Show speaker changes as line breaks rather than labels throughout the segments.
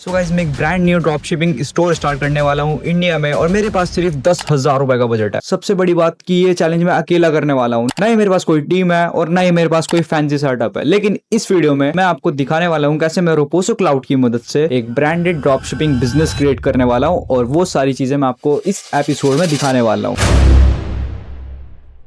So guys मैं एक brand new drop shipping store start करने वाला हूँ इंडिया में और मेरे पास सिर्फ 10,000 रुपए का बजट है। सबसे बड़ी बात कि ये चैलेंज मैं अकेला करने वाला हूँ, ना ही मेरे पास कोई टीम है और ना ही मेरे पास कोई फैंसी सेटअप है। लेकिन इस वीडियो में मैं आपको दिखाने वाला हूँ कैसे मैं रोपोसो क्लाउड की मदद से एक branded drop shipping business create करने वाला हूँ और वो सारी चीजें मैं आपको इस एपिसोड में दिखाने वाला हूँ।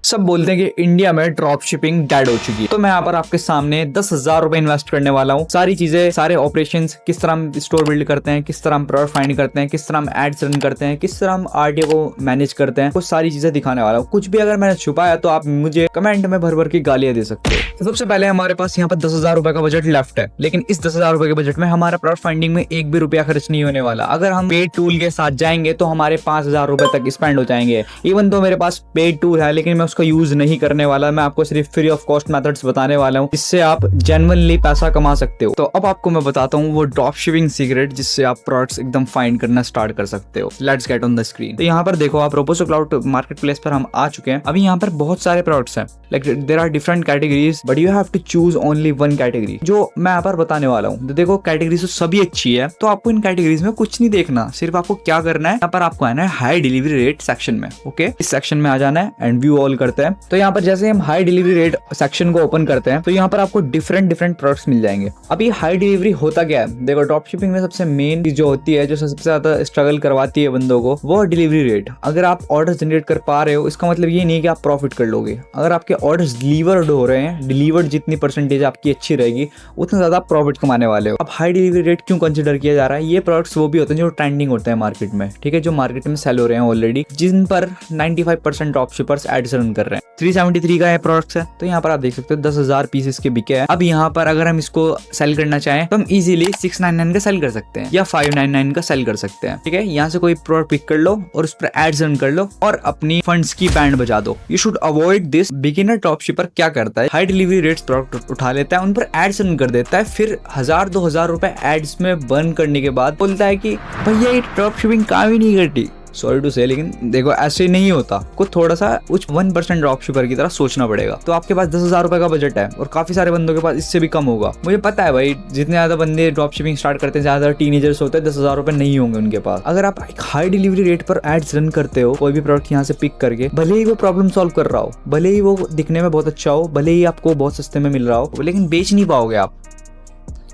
सब बोलते हैं कि इंडिया में ड्रॉप शिपिंग डेड हो चुकी है, तो मैं यहाँ पर आपके सामने 10,000 रुपए इन्वेस्ट करने वाला हूँ। सारी चीजें, सारे ऑपरेशंस, किस तरह हम स्टोर बिल्ड करते हैं, किस तरह हम प्रोडक्ट फाइंड करते हैं, किस तरह हम एड्स रन करते हैं, किस तरह हम आरटीओ को मैनेज करते हैं, वो सारी चीजें दिखाने वाला हूँ। कुछ भी अगर मैंने छुपाया तो आप मुझे कमेंट में भर भर की गालियां दे सकते हो। तो सबसे पहले हमारे पास यहाँ पर 10,000 रुपए का बजट लेफ्ट है, लेकिन इस 10,000 रुपए के बजट में हमारा प्रोडक्ट फाइंडिंग में एक भी रुपया खर्च नहीं होने वाला। अगर हम पेड टूल के साथ जाएंगे तो हमारे 5,000 रुपए तक स्पेंड हो जाएंगे। इवन तो मेरे पास पेड टूल है लेकिन मैं उसका यूज नहीं करने वाला। मैं आपको सिर्फ फ्री ऑफ कॉस्ट मेथड्स बताने वाला हूं जिससे आप जेन्युइनली पैसा कमा सकते हो। तो अब आपको मैं बताता हूं वो ड्रॉप शिपिंग सीक्रेट जिससे आप प्रोडक्ट्स एकदम फाइंड करना स्टार्ट कर सकते हो। Let's get on the screen. तो यहाँ पर देखो, आप रोपोसो क्लाउड मार्केट प्लेस पर हम आ चुके हैं। अभी यहाँ पर बहुत सारे प्रोडक्ट्स हैं, like there are different categories but you have to choose only one category, जो मैं यहाँ पर बताने वाला हूँ। तो देखो, कैटेगरीज तो सभी अच्छी है, तो आपको इन कैटेगरीज में कुछ नहीं देखना। सिर्फ आपको क्या करना है, यहाँ पर आपको आना है हाई डिलीवरी रेट सेक्शन में। ओके, इस सेक्शन में आ जाना है एंड व्यू ऑल करते हैं। तो यहाँ पर जैसे हम हाई डिलीवरी रेट सेक्शन को ओपन करते हैं तो यहाँ पर आपको डिफरेंट प्रोडक्ट्स मिल जाएंगे। अब ये हाई डिलीवरी होता क्या है? देखो, ड्रॉप शिपिंग में सबसे मेन चीज जो होती है, जो सबसे ज्यादा स्ट्रगल करवाती है बंदों को, वो डिलीवरी रेट। अगर आप ऑर्डर जनरेट कर पा रहे हो, इसका मतलब ये नहीं कि आप प्रॉफिट कर लोगे। अगर आपके ऑर्डर्स डिलीवर्ड हो रहे हैं, डिलीवर्ड जितनी परसेंटेज आपकी अच्छी रहेगी उतना ज्यादा आप प्रॉफिट कमाने वाले हो। अब हाई डिलीवरी रेट क्यों कंसिडर किया जा रहा है? ये प्रोडक्ट्स वो भी होते हैं जो ट्रेंडिंग होते हैं मार्केट में, ठीक है, जो मार्केट में सेल हो रहे हैं ऑलरेडी, जिन पर 95% ड्रॉप शिपर्स एड्स रन कर रहे हैं। 373 का ये प्रोडक्ट्स है, तो यहाँ पर आप देख सकते हो 10,000 पीसेस के बिके हैं। अब यहाँ पर अगर हम इसको सेल करना चाहें तो हम इजीली 699 का सेल कर सकते हैं या 599 का सेल कर सकते हैं, ठीक है। यहाँ से कोई प्रोडक्ट पिक कर लो और उस पर एड्स रन कर लो और अपनी फंड्स की बैंड बजा दो। You should avoid this. Beginner drop शिपर क्या करता है, हाई डिलीवरी रेट्स प्रोडक्ट उठा लेता है, उन पर एड्स रन कर देता है, फिर 1,000-2,000 रुपए एड्स में बर्न करने के बाद बोलता है कि भैया ये ड्रॉप शिपिंग काम ही नहीं करती। सॉरी टू से, लेकिन देखो ऐसे नहीं होता। कुछ थोड़ा सा कुछ 1% ड्रॉप शिपर की तरह सोचना पड़ेगा। तो आपके पास 10,000 रुपए का बजट है और काफी सारे बंदों के पास इससे भी कम होगा। मुझे पता है भाई, जितने ज्यादा बंदे ड्रॉप शिपिंग स्टार्ट करते हैं, ज्यादा टीनेजर्स होते हैं, 10,000 रुपए नहीं होंगे उनके पास। अगर आप एक हाई डिलीवरी रेट पर एड्स रन करते हो कोई भी प्रोडक्ट यहाँ से पिक करके, भले ही वो प्रॉब्लम सॉल्व कर रहा हो, भले ही वो दिखने में बहुत अच्छा हो, भले ही आपको बहुत सस्ते में मिल रहा हो, लेकिन बेच नहीं पाओगे आप।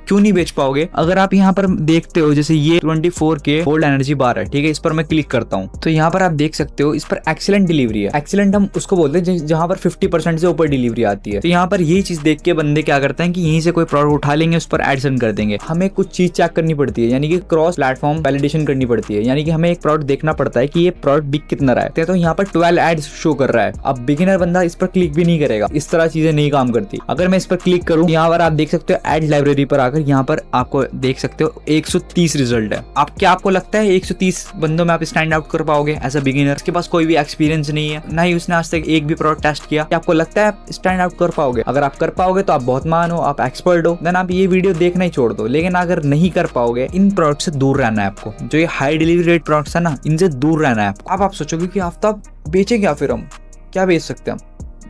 क्यों नहीं बेच पाओगे? अगर आप यहाँ पर देखते हो, जैसे ये 24 के गोल्ड एनर्जी बार है, ठीक है, इस पर मैं क्लिक करता हूँ तो यहाँ पर आप देख सकते हो इस पर एक्सीलेंट डिलीवरी है। एक्सीलेंट हम उसको बोलते हैं जहाँ पर 50% से ऊपर डिलीवरी आती है। तो यहाँ पर ये चीज देख के बंदे क्या करते हैं कि यहीं से कोई प्रोडक्ट उठा लेंगे, उस पर एड्स रन कर देंगे। हमें कुछ चीज चेक करनी पड़ती है, यानी कि क्रॉस प्लेटफॉर्म वैलिडेशन करनी पड़ती है, यानी कि हमें एक प्रोडक्ट देखना पड़ता है कि ये प्रोडक्ट बिक कितना रहा है। तो यहाँ पर 12 एड्स शो कर रहा है। अब बिगिनर बंदा इस पर क्लिक भी नहीं करेगा, इस तरह चीजें नहीं काम करती। अगर मैं इस पर क्लिक करूँ, यहाँ पर आप देख सकते हो एड लाइब्रेरी पर आकर यहाँ पर आपको देख सकते हो 130 रिजल्ट है। आपको लगता है 130 बंदों में आप स्टैंड आउट कर पाओगे एज अ बिगिनर? उसके पास कोई भी एक्सपीरियंस नहीं है, ना ही उसने आज तक एक भी प्रोडक्ट टेस्ट किया। क्या आपको लगता है स्टैंड आउट कर पाओगे? अगर आप कर पाओगे तो आप बहुत मान हो, आप एक्सपर्ट हो, देन आप ये वीडियो देखना ही छोड़ दो। लेकिन अगर नहीं कर पाओगे, इन प्रोडक्ट से दूर रहना है आपको। जो ये हाई डिलीवरी रेट प्रोडक्ट्स है ना, इनसे दूर रहना है आपको। अब आप सोचोगे कि आफ्ताब बेचे क्या? फिर हम क्या बेच सकते हैं?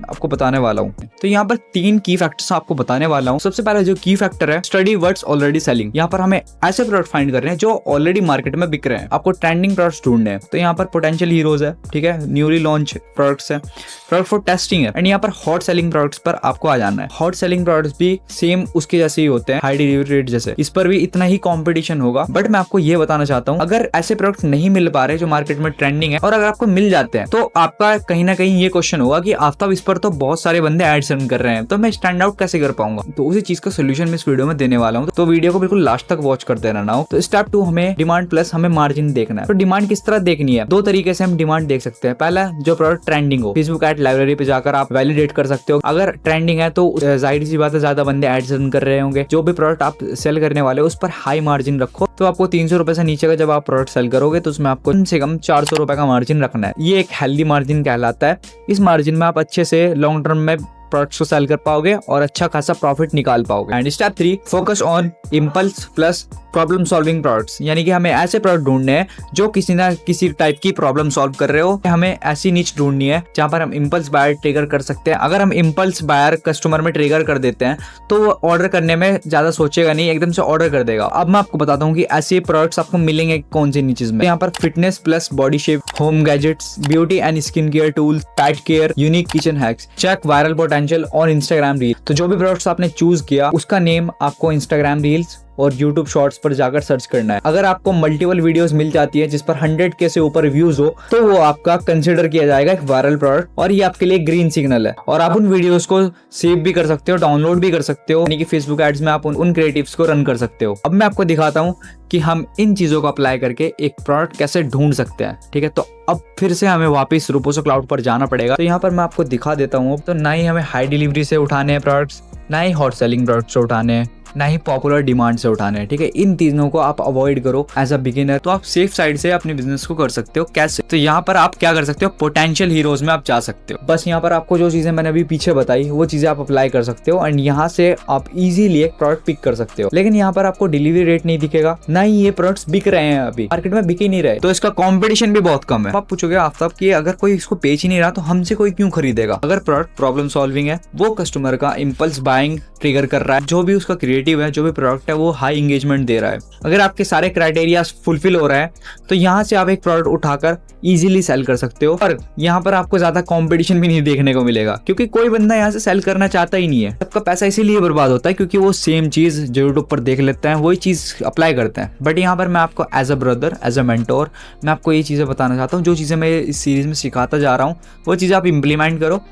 आपको बताने वाला हूँ। तो यहाँ पर 3 की फैक्टर्स आपको बताने वाला हूँ। सबसे पहला जो की फैक्टर है, स्टडी व्हाट्स ऑलरेडी सेलिंग। यहाँ पर हमें ऐसे प्रोडक्ट फाइंड कर रहे हैं जो ऑलरेडी मार्केट में बिक रहे हैं। आपको ट्रेंडिंग प्रोडक्ट्स ढूंढने हैं। तो यहाँ पर पोटेंशियल हीरोज है, ठीक है, न्यूली लॉन्च प्रोडक्ट्स है, प्रोडक्ट फॉर टेस्टिंग है, एंड यहाँ पर हॉट सेलिंग प्रोडक्ट्स पर आपको आ जाना है। हॉट सेलिंग प्रोडक्ट्स भी सेम उसके जैसे ही होते हैं, हाई डिलीवरी रेट जैसे। इस पर भी इतना ही कॉम्पिटिशन होगा। बट मैं आपको ये बताना चाहता हूँ, अगर ऐसे प्रोडक्ट नहीं मिल पा रहे जो मार्केट में ट्रेंडिंग है, और अगर आपको मिल जाते हैं, तो आपका कहीं ना कहीं ये क्वेश्चन होगा कि आफ्ताब इस पर तो बहुत सारे बंदे एड्स रन कर रहे हैं, तो मैं स्टैंड आउट कैसे कर पाऊंगा? तो उसी चीज का सोल्यूशन मैं इस वीडियो में देने वाला हूं। तो वीडियो को बिल्कुल लास्ट तक वॉच करते रहना हो। तो स्टेप 2, हमें डिमांड प्लस हमें मार्जिन देखना है। तो डिमांड किस तरह देखनी है? 2 तरीके से हम डिमांड देख सकते हैं। पहला, जो प्रोडक्ट ट्रेंडिंग हो, फेसबुक एड लाइब्रेरी पे जाकर आप वैलिडेट कर सकते हो। अगर ट्रेंडिंग है तो जाहिर सी बात है ज्यादा बंदे एड्स रन कर रहे होंगे। जो भी प्रोडक्ट आप सेल करने वाले हो उस पर हाई मार्जिन रखो। तो आपको 300 रुपए से नीचे का जब आप प्रोडक्ट सेल करोगे तो उसमें आपको कम से कम 400 रुपए का मार्जिन रखना है। ये एक हेल्दी मार्जिन कहलाता है। इस मार्जिन में आप अच्छे से लॉन्ग टर्म में प्रोडक्ट्स को सेल कर पाओगे और अच्छा खासा प्रॉफिट निकाल पाओगे। And step 3, focus on impulse plus problem solving products, यानी कि हमें ऐसे प्रोडक्ट ढूंढने हैं जो किसी ना किसी टाइप की प्रॉब्लम सॉल्व कर रहे हो। हमें ऐसी नीच ढूंढनी है जहां पर हम इम्पल्स बायर ट्रिगर कर सकते हैं। अगर हम इम्पल्स बायर कस्टमर में ट्रिगर कर देते हैं तो वो ऑर्डर करने में ज्यादा सोचेगा नहीं, एकदम से ऑर्डर कर देगा। अब मैं आपको बताता हूँ कि ऐसे प्रोडक्ट्स आपको मिलेंगे कौन से नीचेस में। यहाँ पर fitness plus body shape, home gadgets, beauty and skin care tools, pet care, unique kitchen hacks, check viral potential और इंस्टाग्राम रील। तो जो भी प्रोडक्ट्स आपने चूज किया उसका नेम आपको इंस्टाग्राम रील्स और YouTube शॉर्ट्स पर जाकर सर्च करना है। अगर आपको मल्टीपल वीडियोस मिल जाती है जिस पर 100K से ऊपर व्यूज हो तो वो आपका कंसिडर किया जाएगा एक वायरल प्रोडक्ट और ये आपके लिए ग्रीन सिग्नल है। और आप उन वीडियोस को सेव भी कर सकते हो, डाउनलोड भी कर सकते हो, यानी कि फेसबुक एड्स में आप उन क्रिएटिव्स को रन कर सकते हो। अब मैं आपको दिखाता हूँ कि हम इन चीजों को अप्लाई करके एक प्रोडक्ट कैसे ढूंढ सकते हैं। ठीक है, तो अब फिर से हमें वापस रूपोसो क्लाउड पर जाना पड़ेगा। तो यहाँ पर मैं आपको दिखा देता हूँ। तो ना ही हमें हाई डिलीवरी से उठाने हैं प्रोडक्ट्स, ना ही हॉट सेलिंग प्रोडक्ट्स से उठाने हैं, ना ही पॉपुलर डिमांड से उठाने हैं। ठीक है, इन तीनों को आप अवॉइड करो एज अ बिगिनर। तो आप सेफ साइड से अपने बिजनेस को कर सकते हो। कैसे? तो यहाँ पर आप क्या कर सकते हो, पोटेंशियल हीरोज में आप जा सकते हो। बस यहाँ पर आपको जो चीजें मैंने अभी पीछे बताई वो चीजें आप अप्लाई कर सकते हो एंड यहाँ से आप इजीली एक प्रोडक्ट पिक कर सकते हो। लेकिन यहाँ पर आपको डिलीवरी रेट नहीं दिखेगा, ना ही ये प्रोडक्ट्स बिक रहे हैं, अभी मार्केट में बिक ही नहीं रहे, तो इसका कॉम्पिटिशन भी बहुत कम है। आप पूछोगे आफ्ताब कि अगर कोई इसको बेच ही नहीं रहा तो हमसे कोई क्यों खरीदेगा? अगर प्रोडक्ट प्रॉब्लम सॉल्विंग है, वो कस्टमर का इम्पल्स बाइंग ट्रिगर कर रहा है, जो भी उसका क्रिएटिव है, जो भी प्रोडक्ट है वो हाई एंगेजमेंट दे रहा है, अगर आपके सारे क्राइटेरिया फुलफिल हो रहा है तो यहाँ से आप एक प्रोडक्ट उठाकर इजीली सेल कर सकते हो। और यहाँ पर आपको ज्यादा कंपटीशन भी नहीं देखने को मिलेगा क्योंकि कोई बंदा यहाँ से सेल करना चाहता ही नहीं है। सबका पैसा इसीलिए बर्बाद होता है क्योंकि वो सेम चीज जो यूट्यूब पर देख लेते हैं वही चीज अप्लाई करते हैं। बट यहाँ पर मैं आपको as a brother, as a mentor, मैं आपको ये चीजें बताना चाहता हूँ। जो चीजें मैं इस सीरीज में सिखाता जा रहा हूँ वो चीजें आप इम्प्लीमेंट करो।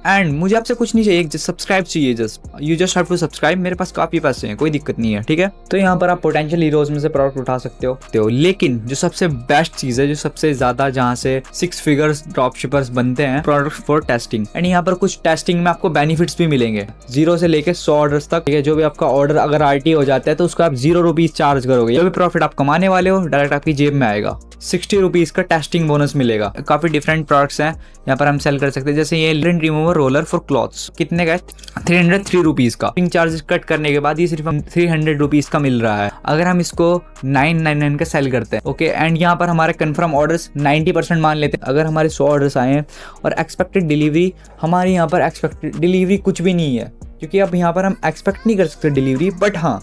एंड मुझे आपसे कुछ नहीं चाहिए, जस्ट सब्सक्राइब चाहिए, you just have to subscribe. मेरे पास काफी पैसे हैं, कोई दिक्कत नहीं है। ठीक है, तो यहाँ पर आप पोटेंशियल हीरोज में से प्रोडक्ट उठा सकते हो। लेकिन जो सबसे बेस्ट चीज है, जो सबसे ज्यादा जहाँ से 6 फिगर्स ड्रॉप शिपर्स बनते हैं, प्रोडक्ट फॉर टेस्टिंग। एंड यहाँ पर कुछ टेस्टिंग में आपको बेनिफिट्स भी मिलेंगे 0 से लेके 100 ऑर्डर्स तक। ठीक है, जो भी आपका ऑर्डर अगर RT हो जाता है तो उसका आप 0 रुपीज चार्ज करोगे। जो भी प्रॉफिट आप कमाने वाले हो डायरेक्ट आपकी जेब में आएगा। 60 रुपीज का टेस्टिंग बोनस मिलेगा। काफी डिफरेंट प्रोडक्ट्स हैं यहाँ पर हम सेल कर सकते हैं, जैसे ये lint remover roller for clothes, कितने का है? 303 रुपीज का। चार्जेस कट करने के बाद ये सिर्फ 300 रुपीज का मिल रहा है। अगर हम इसको 999 का सेल करते हैं, ओके, एंड यहाँ पर हमारे कंफर्म ऑर्डर्स 90% मान लेते हैं। अगर हमारे 100 ऑर्डर्स आए हैं और एक्सपेक्टेड डिलीवरी, हमारे यहाँ पर एक्सपेक्टेड डिलीवरी कुछ भी नहीं है क्योंकि अब यहाँ पर हम एक्सपेक्ट नहीं कर सकते डिलीवरी। बट हाँ,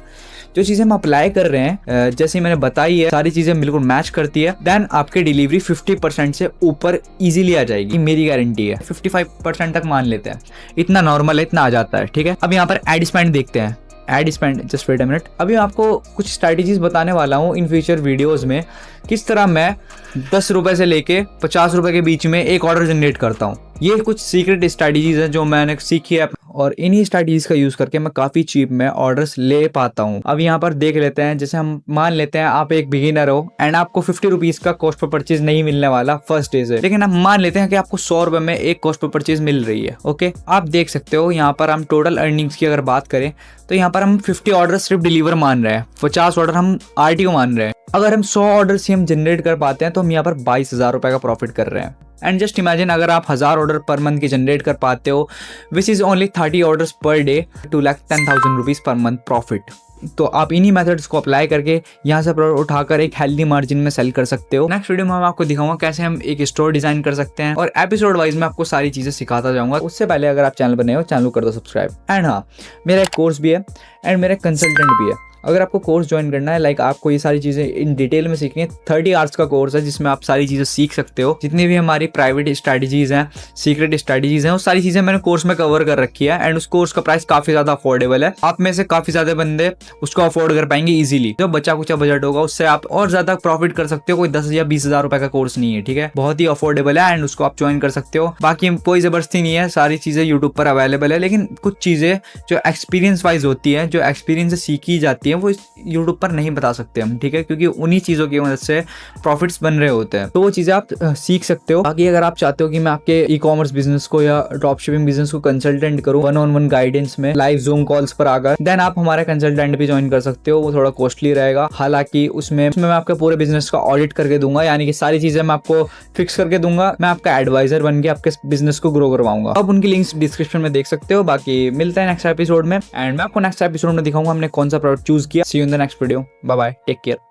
जो चीजें हम अप्लाई कर रहे हैं, जैसे मैंने बताई है, सारी चीजें बिल्कुल मैच करती है, देन आपकी डिलीवरी 50% से ऊपर इजीली आ जाएगी, मेरी गारंटी है। 55% तक मान लेते हैं, इतना नॉर्मल है, इतना आ जाता है। ठीक है, अब यहाँ पर एड स्पेंड देखते हैं। Ad spend, just wait a minute. अभी मैं आपको कुछ स्ट्रैटेजीज बताने वाला हूँ इन फ्यूचर वीडियोस में, किस तरह मैं 10 रुपए से लेके 50 रुपए के बीच में एक ऑर्डर जनरेट करता हूँ। ये कुछ सीक्रेट स्ट्रैटेजीज हैं जो मैंने सीखी है और इन्हीं स्ट्रैटेजीज का यूज करके मैं काफी चीप में ऑर्डर्स ले पाता हूँ। अब यहाँ पर देख लेते हैं, जैसे हम मान लेते हैं आप एक बिगिनर हो एंड आपको 50 रुपीज का कॉस्ट पर परचेज नहीं मिलने वाला फर्स्ट डे से, लेकिन हम मान लेते हैं कि आपको 100 रुपए में एक कॉस्ट पर परचेज मिल रही है। ओके, आप देख सकते हो यहाँ पर हम टोटल अर्निंग्स की अगर बात करें तो यहाँ पर हम 50 ऑर्डर सिर्फ डिलीवर मान रहे हैं, 50 ऑर्डर हम RTO मान रहे हैं। अगर हम 100 ऑर्डर ही हम जनरेट कर पाते हैं तो हम यहाँ पर 22,000 रुपए का प्रॉफिट कर रहे हैं। एंड जस्ट इमेजिन अगर आप 1000 ऑर्डर पर मंथ की जनरेट कर पाते हो, which is only 30 orders per day, 2,10,000 rupees per month profit. तो आप इन्हीं मेथड्स को अप्लाई करके यहाँ से प्रोडक्ट उठाकर एक हेल्दी मार्जिन में सेल कर सकते हो। नेक्स्ट वीडियो में मैं आपको दिखाऊंगा कैसे हम एक स्टोर डिजाइन कर सकते हैं और एपिसोड वाइज में आपको सारी चीजें सिखाता जाऊंगा। उससे पहले अगर आप चैनल पर नए हो, चैनल को कर दो सब्सक्राइब। एंड हाँ, मेरा एक कोर्स भी है एंड मेरा कंसल्टेंट भी है। अगर आपको कोर्स ज्वाइन करना है, लाइक आपको ये सारी चीजें इन डिटेल में सीखनी है, 30 आवर्स का कोर्स है जिसमें आप सारी चीजें सीख सकते हो। जितनी भी हमारी प्राइवेट स्ट्रैटेजीज हैं, सीक्रेट स्ट्रैटेजीज हैं, वो सारी चीजें मैंने कोर्स में कवर कर रखी है एंड उस कोर्स का प्राइस काफी ज्यादा अफोर्डेबल है। आप में से काफी ज्यादा बंदे उसको अफोर्ड कर पाएंगे इजीली। जो बच्चा कुछ बजट होगा उससे आप और ज्यादा प्रॉफिट कर सकते हो। कोई 10 या 20,000 रुपए का कोर्स नहीं है, ठीक है, बहुत ही अफोर्डेबल है एंड उसको आप ज्वाइन कर सकते हो। बाकी कोई जबरदस्ती नहीं है, सारी चीजें यूट्यूब पर अवेलेबल है, लेकिन कुछ चीजें जो एक्सपीरियंस वाइज होती है, जो एक्सपीरियंस से सीखी जाती है, होती हैं वो यूट्यूब पर नहीं बता सकते हम, ठीक है, क्योंकि उन्हीं चीज़ों की मदद से प्रॉफिट्स बन रहे होते हैं। तो वो चीज़ें आप सीख सकते हो। बाकी अगर आप चाहते हो कि मैं आपके ई कॉमर्स बिजनेस को या ड्रॉप शिपिंग बिजनेस को कंसल्टेंट करूँ 1-on-1 गाइडेंस में लाइव जूम कॉल्स पर आकर, देन आप हमारा कंसल्टेंट भी ज्वाइन कर सकते हो। वो थोड़ा कॉस्टली रहेगा, हालांकि उसमें मैं आपके पूरे बिजनेस का ऑडिट करके दूंगा, यानी कि सारी चीजें मैं आपको फिक्स करके दूंगा। मैं आपका एडवाइजर बन के आपके बिजनेस को ग्रो करवाऊंगा। आप उनकी लिंक्स डिस्क्रिप्शन में देख सकते हो। बाकी मिलते हैं नेक्स्ट एपिसोड में, एंड मैं आपको नेक्स्ट एपिसोड में दिखाऊंगा हमने कौन सा प्रोडक्ट चूज किया। See you in the next video. Bye bye, take care.